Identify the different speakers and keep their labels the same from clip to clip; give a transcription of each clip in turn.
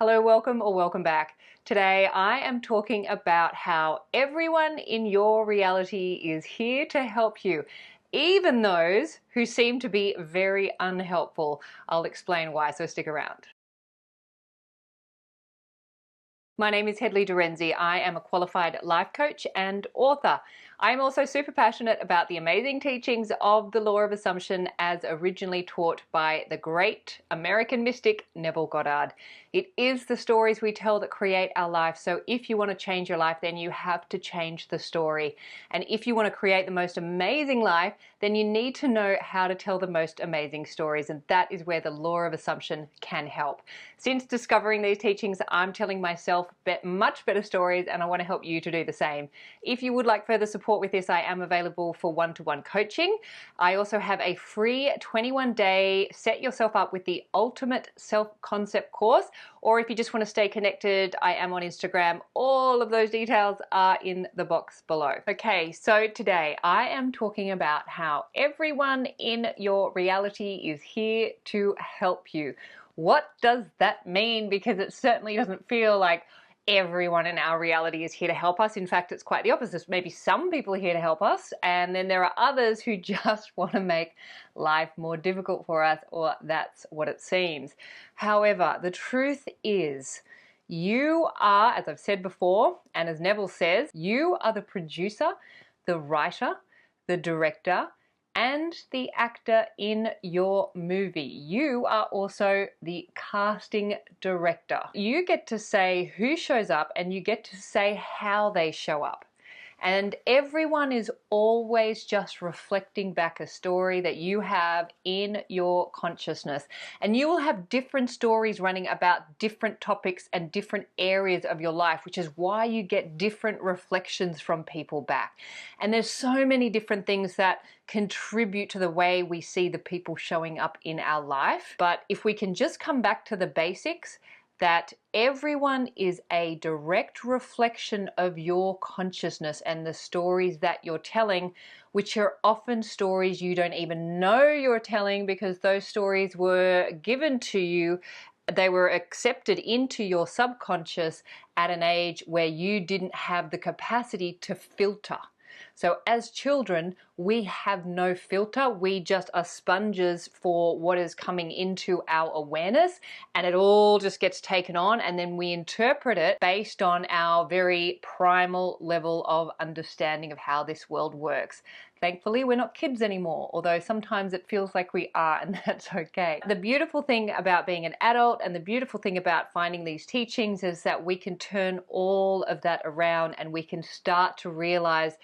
Speaker 1: Hello, welcome or welcome back. Today I am talking about how everyone in your reality is here to help you, even those who seem to be very unhelpful. I'll explain why, so stick around. My name is Hedley Derenzie. I am a qualified life coach and author. I am also super passionate about the amazing teachings of the law of assumption as originally taught by the great American mystic Neville Goddard. It is the stories we tell that create our life. So if you want to change your life, then you have to change the story. And if you want to create the most amazing life, then you need to know how to tell the most amazing stories. And that is where the law of assumption can help. Since discovering these teachings, I'm telling myself much better stories, and I want to help you to do the same. If you would like further support with this, I am available for one-to-one coaching. I also have a free 21-day set yourself up with the ultimate self-concept course, or if you just want to stay connected, I am on Instagram. All of those details are in the box below. Okay, so today I am talking about how everyone in your reality is here to help you. What does that mean? Because it certainly doesn't feel like everyone in our reality is here to help us. In fact, it's quite the opposite. Maybe some people are here to help us, and then there are others who just want to make life more difficult for us, or that's what it seems. However, the truth is, you are, as I've said before, and as Neville says, you are the producer, the writer, the director, and the actor in your movie. You are also the casting director. You get to say who shows up, and you get to say how they show up. And everyone is always just reflecting back a story that you have in your consciousness. And you will have different stories running about different topics and different areas of your life, which is why you get different reflections from people back. And there's so many different things that contribute to the way we see the people showing up in our life. But if we can just come back to the basics, that everyone is a direct reflection of your consciousness and the stories that you're telling, which are often stories you don't even know you're telling, because those stories were given to you. They were accepted into your subconscious at an age where you didn't have the capacity to filter. So as children, we have no filter. We just are sponges for what is coming into our awareness, and it all just gets taken on, and then we interpret it based on our very primal level of understanding of how this world works. Thankfully, we're not kids anymore, although sometimes it feels like we are, and that's okay. The beautiful thing about being an adult and the beautiful thing about finding these teachings is that we can turn all of that around, and we can start to realize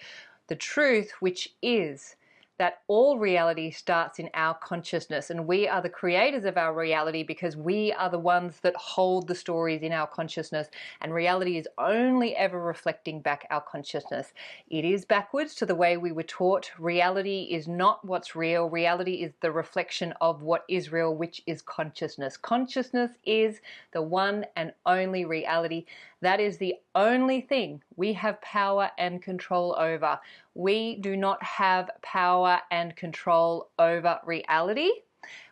Speaker 1: the truth, which is that all reality starts in our consciousness, and we are the creators of our reality because we are the ones that hold the stories in our consciousness, and reality is only ever reflecting back our consciousness. It is backwards to the way we were taught. Reality is not what's real. Reality is the reflection of what is real, which is consciousness. Consciousness is the one and only reality. That is the only thing we have power and control over. We do not have power and control over reality.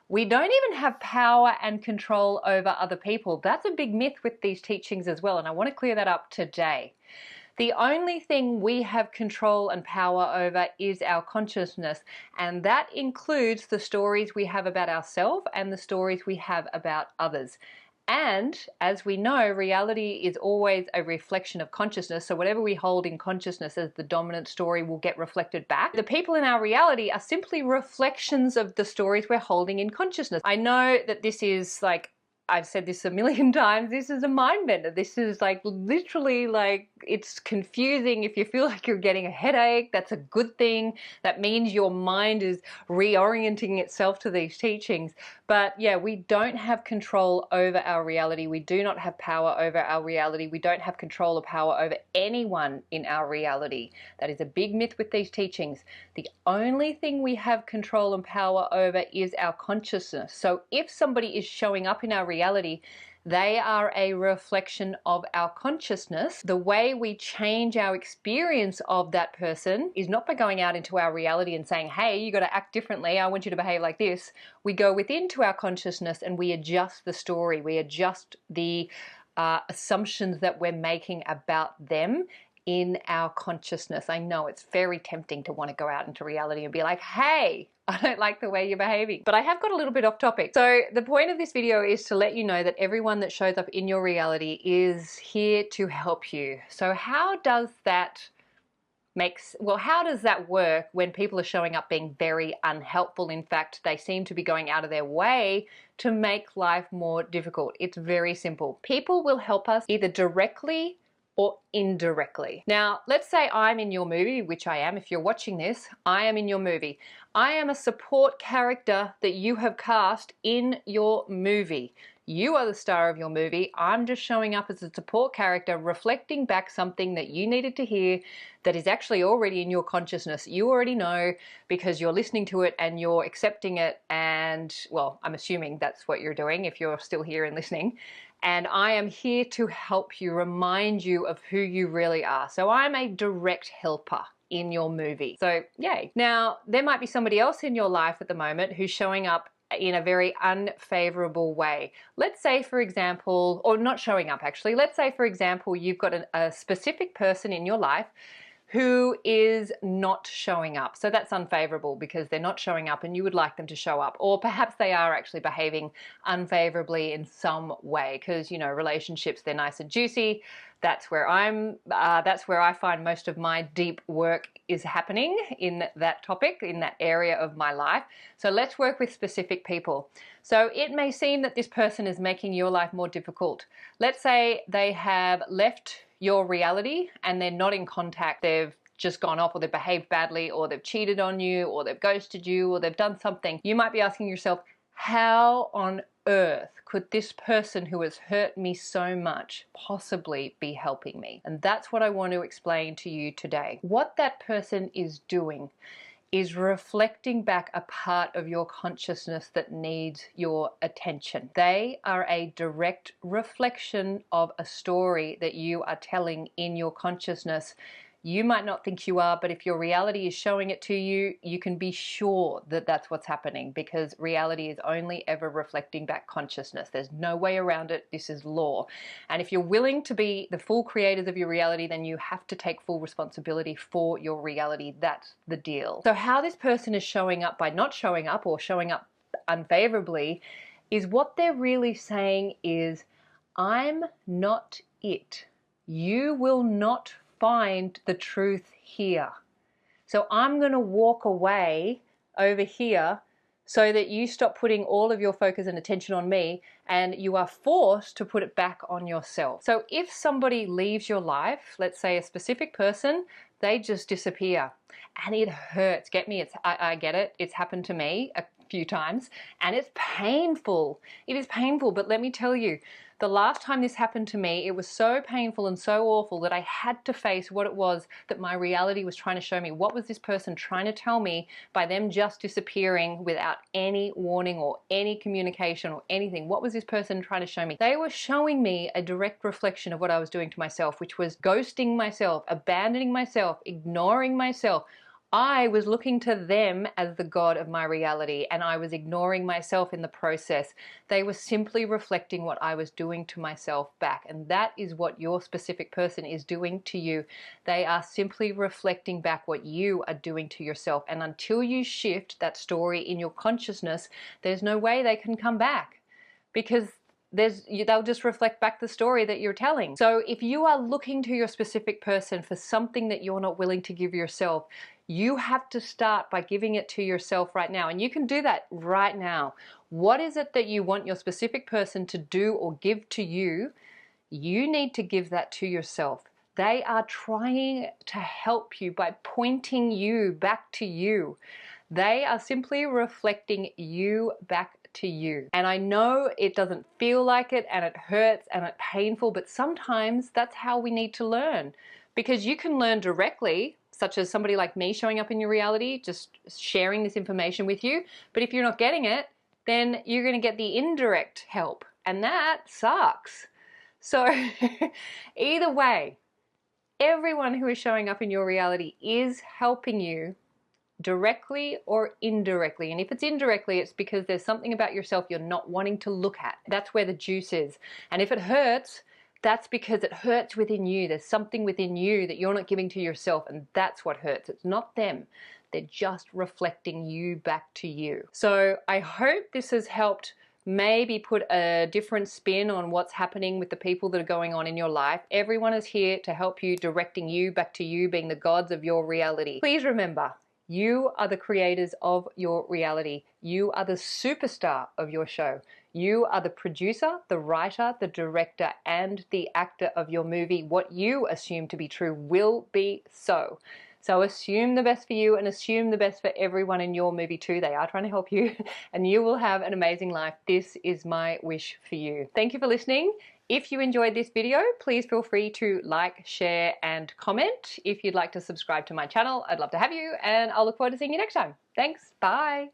Speaker 1: We don't even have power and control over other people. That's a big myth with these teachings as well, and I want to clear that up today. The only thing we have control and power over is our consciousness, and that includes the stories we have about ourselves and the stories we have about others. And as we know, reality is always a reflection of consciousness. So whatever we hold in consciousness as the dominant story will get reflected back. The people in our reality are simply reflections of the stories we're holding in consciousness. I know that this is like, I've said this a million times, this is a mind bender. This is like literally like, it's confusing. If you feel like you're getting a headache, that's a good thing. That means your mind is reorienting itself to these teachings. But yeah, we don't have control over our reality. We do not have power over our reality. We don't have control or power over anyone in our reality. That is a big myth with these teachings. The only thing we have control and power over is our consciousness. So if somebody is showing up in our reality, They are a reflection of our consciousness. The way we change our experience of that person is not by going out into our reality and saying, hey, you got to act differently. I want you to behave like this. We go within to our consciousness and we adjust the story. We adjust the assumptions that we're making about them in our consciousness. I know it's very tempting to want to go out into reality and be like, hey, I don't like the way you're behaving. But I have got a little bit off topic. So the point of this video is to let you know that everyone that shows up in your reality is here to help you. So how does that how does that work when people are showing up being very unhelpful? In fact, they seem to be going out of their way to make life more difficult. It's very simple. People will help us either directly or indirectly. Now, let's say I'm in your movie, which I am. If you're watching this, I am in your movie. I am a support character that you have cast in your movie. You are the star of your movie. I'm just showing up as a support character, reflecting back something that you needed to hear that is actually already in your consciousness. You already know because you're listening to it and you're accepting it. And well, I'm assuming that's what you're doing if you're still here and listening. And I am here to help you, remind you of who you really are. So I'm a direct helper in your movie. So yay. Now, there might be somebody else in your life at the moment who's showing up in a very unfavorable way. Let's say, for example, or not showing up actually, let's say, for example, you've got a specific person in your life who is not showing up. So that's unfavorable because they're not showing up and you would like them to show up. Or perhaps they are actually behaving unfavorably in some way because, you know, relationships, they're nice and juicy. That's where I find most of my deep work is happening in that topic, in that area of my life. So let's work with specific people. So it may seem that this person is making your life more difficult. Let's say they have left your reality and they're not in contact. They've just gone off, or they've behaved badly, or they've cheated on you, or they've ghosted you, or they've done something. You might be asking yourself, how on earth could this person who has hurt me so much possibly be helping me? And that's what I want to explain to you today. What that person is doing is reflecting back a part of your consciousness that needs your attention. They are a direct reflection of a story that you are telling in your consciousness. You might not think you are, but if your reality is showing it to you, you can be sure that that's what's happening, because reality is only ever reflecting back consciousness. There's no way around it. This is law. And if you're willing to be the full creators of your reality, then you have to take full responsibility for your reality. That's the deal. So how this person is showing up by not showing up or showing up unfavorably is what they're really saying is, I'm not it. You will not find the truth here. So I'm going to walk away over here so that you stop putting all of your focus and attention on me, and you are forced to put it back on yourself. So if somebody leaves your life, let's say a specific person, they just disappear and it hurts. Get me? I get it. It's happened to me a few times and it's painful. It is painful, but let me tell you, the last time this happened to me, it was so painful and so awful that I had to face what it was that my reality was trying to show me. What was this person trying to tell me by them just disappearing without any warning or any communication or anything? What was this person trying to show me? They were showing me a direct reflection of what I was doing to myself, which was ghosting myself, abandoning myself, ignoring myself. I was looking to them as the God of my reality, and I was ignoring myself in the process. They were simply reflecting what I was doing to myself back, and that is what your specific person is doing to you. They are simply reflecting back what you are doing to yourself, and until you shift that story in your consciousness, there's no way they can come back, because they'll just reflect back the story that you're telling. So if you are looking to your specific person for something that you're not willing to give yourself, you have to start by giving it to yourself right now. And you can do that right now. What is it that you want your specific person to do or give to you? You need to give that to yourself. They are trying to help you by pointing you back to you. They are simply reflecting you back to you. And I know it doesn't feel like it, and it hurts and it's painful, but sometimes that's how we need to learn. Because you can learn directly, such as somebody like me showing up in your reality, just sharing this information with you. But if you're not getting it, then you're going to get the indirect help. And that sucks. So either way, everyone who is showing up in your reality is helping you directly or indirectly. And if it's indirectly, it's because there's something about yourself you're not wanting to look at. That's where the juice is. And if it hurts, that's because it hurts within you. There's something within you that you're not giving to yourself, and that's what hurts. It's not them. They're just reflecting you back to you. So I hope this has helped maybe put a different spin on what's happening with the people that are going on in your life. Everyone is here to help you, directing you back to you being the gods of your reality. Please remember, you are the creators of your reality. You are the superstar of your show. You are the producer, the writer, the director, and the actor of your movie. What you assume to be true will be so. So assume the best for you and assume the best for everyone in your movie too. They are trying to help you and you will have an amazing life. This is my wish for you. Thank you for listening. If you enjoyed this video, please feel free to like, share, and comment. If you'd like to subscribe to my channel, I'd love to have you, and I'll look forward to seeing you next time. Thanks, bye.